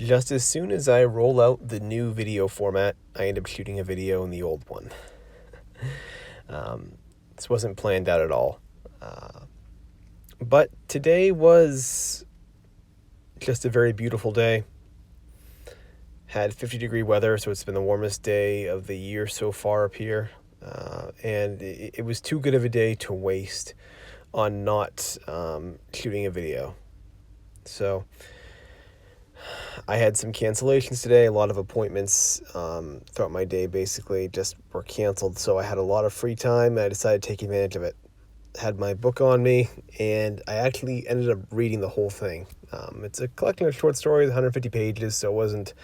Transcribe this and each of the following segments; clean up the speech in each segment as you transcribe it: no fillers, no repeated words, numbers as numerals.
Just as soon as I roll out the new video format, I end up shooting a video in the old one. This wasn't planned out at all. But today was just a very beautiful day. Had 50-degree weather, so it's been the warmest day of the year so far up here. And it was too good of a day to waste on not shooting a video. So I had some cancellations today. A lot of appointments throughout my day basically just were canceled. So I had a lot of free time, and I decided to take advantage of it. Had my book on me, and I actually ended up reading the whole thing. It's a collection of short stories, 150 pages, so it wasn't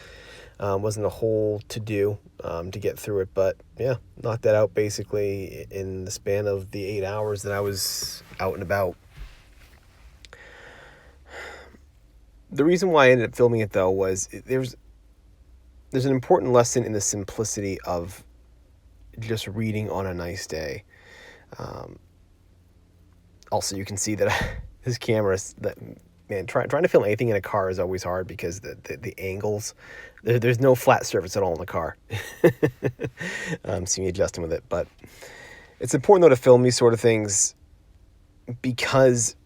a whole to-do to get through it. But yeah, knocked that out basically in the span of the 8 hours that I was out and about. The reason why I ended up filming it, though, was there's an important lesson in the simplicity of just reading on a nice day. Also, you can see that this camera, trying to film anything in a car is always hard because the angles, there's no flat surface at all in the car. See me adjusting with it. But it's important, though, to film these sort of things because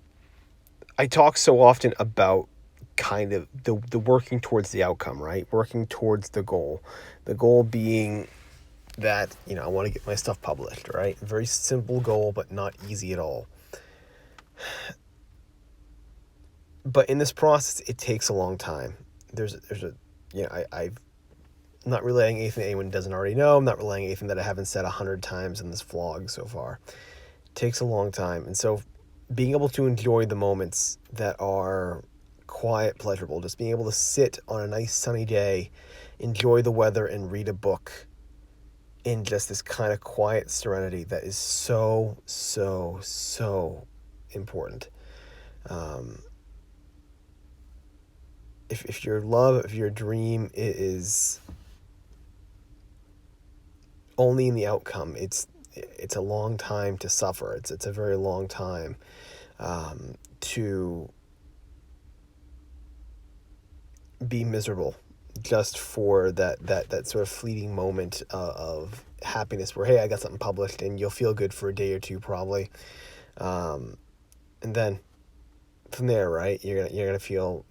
I talk so often about kind of the working towards the outcome, right? Working towards the goal. The goal being that, I want to get my stuff published, right? Very simple goal, but not easy at all. But in this process, it takes a long time. I'm not relaying anything that anyone doesn't already know. I'm not relaying anything that I haven't said 100 times in this vlog so far. It takes a long time. And so being able to enjoy the moments that are quiet, pleasurable, just being able to sit on a nice sunny day, enjoy the weather, and read a book in just this kind of quiet serenity that is so, so, so important. If your love, if your dream is only in the outcome, it's a long time to suffer. It's a very long time to be miserable just for that sort of fleeting moment of happiness where, hey, I got something published, and you'll feel good for a day or two probably, and then from there, right, you're gonna feel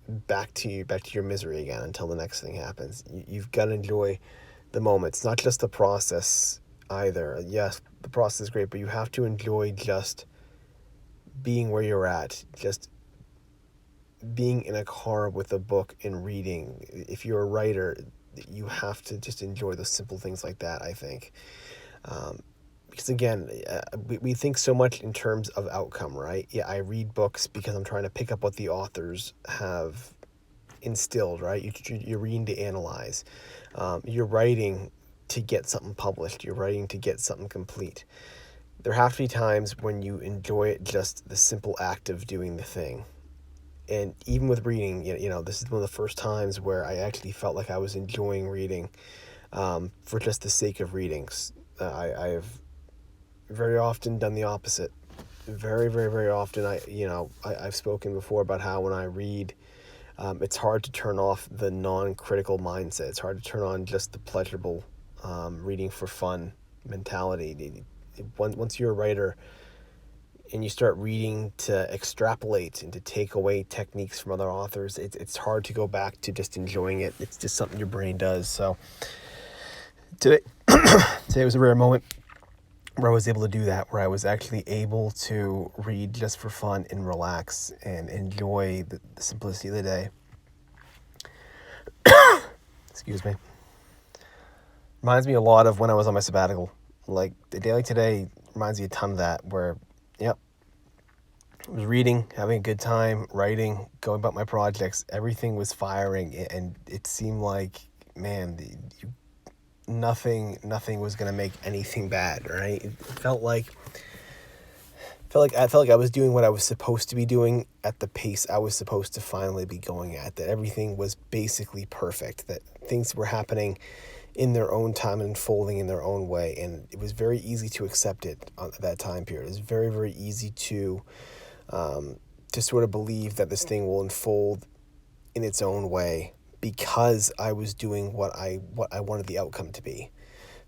back to your misery again until the next thing happens. You've got to enjoy the moments, not just the process either. Yes, the process is great, but you have to enjoy just being where you're at, just being in a car with a book and reading. If you're a writer, you have to just enjoy the simple things like that, I think. Because again, we think so much in terms of outcome, right? Yeah, I read books because I'm trying to pick up what the authors have instilled, right? You're reading to analyze. You're writing to get something published. You're writing to get something complete. There have to be times when you enjoy it, just the simple act of doing the thing. And even with reading, this is one of the first times where I actually felt like I was enjoying reading for just the sake of readings. I've very often done the opposite. Very, very, very often, I've spoken before about how when I read, it's hard to turn off the non-critical mindset. It's hard to turn on just the pleasurable, reading for fun mentality. Once you're a writer and you start reading to extrapolate and to take away techniques from other authors, it's hard to go back to just enjoying it. It's just something your brain does. So today was a rare moment where I was able to do that, where I was actually able to read just for fun and relax and enjoy the simplicity of the day. Excuse me. Reminds me a lot of when I was on my sabbatical. Like, the day like today reminds me a ton of that, where, I was reading, having a good time, writing, going about my projects. Everything was firing, and it seemed like, man, nothing was going to make anything bad, right? It felt like I was doing what I was supposed to be doing at the pace I was supposed to finally be going at, that everything was basically perfect, that things were happening in their own time and unfolding in their own way. And it was very easy to accept it at that time period. It was very, very easy to sort of believe that this thing will unfold in its own way because I was doing what I wanted the outcome to be.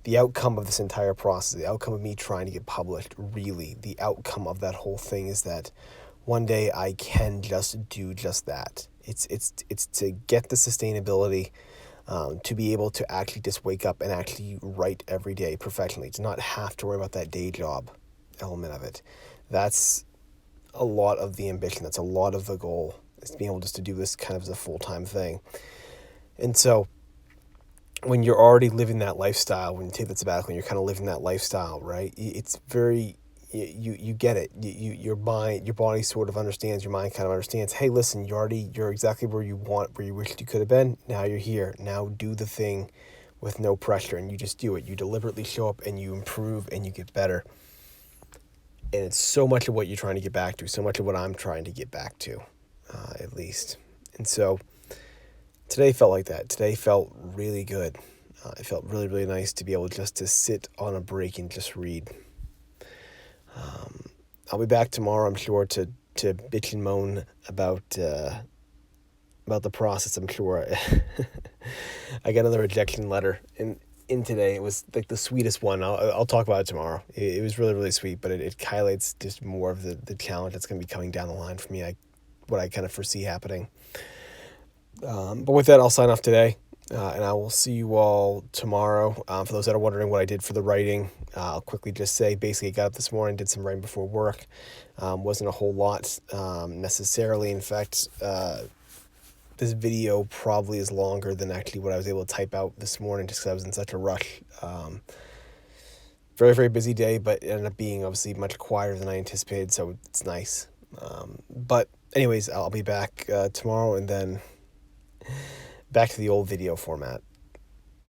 The outcome of this entire process, the outcome of me trying to get published, really, the outcome of that whole thing is that one day I can just do just that. It's to get the sustainability, to be able to actually just wake up and actually write every day professionally, to not have to worry about that day job element of it. That's a lot of the ambition. That's a lot of the goal, is to be able just to do this kind of as a full-time thing. And so when you're already living that lifestyle, when you take that sabbatical and you're kind of living that lifestyle, right? It's very, you get it. Your mind, your body sort of understands, your mind kind of understands, hey, listen, you're exactly where you wished you could have been. Now you're here. Now do the thing with no pressure, and you just do it. You deliberately show up and you improve and you get better. And it's so much of what you're trying to get back to, so much of what I'm trying to get back to, at least. And so today felt like that. Today felt really good. It felt really, really nice to be able just to sit on a break and just read. I'll be back tomorrow, I'm sure, to bitch and moan about the process. I'm sure. I got another rejection letter in today. It was like the sweetest one. I'll talk about it tomorrow. It was really, really sweet, but it highlights just more of the challenge that's going to be coming down the line for me. What I kind of foresee happening. But with that, I'll sign off today, and I will see you all tomorrow. For those that are wondering what I did for the writing, I'll quickly just say, basically, I got up this morning, did some writing before work. Wasn't a whole lot necessarily. In fact, this video probably is longer than actually what I was able to type out this morning, just because I was in such a rush. Very, very busy day, but it ended up being obviously much quieter than I anticipated, so it's nice. But anyways, I'll be back tomorrow, and then back to the old video format.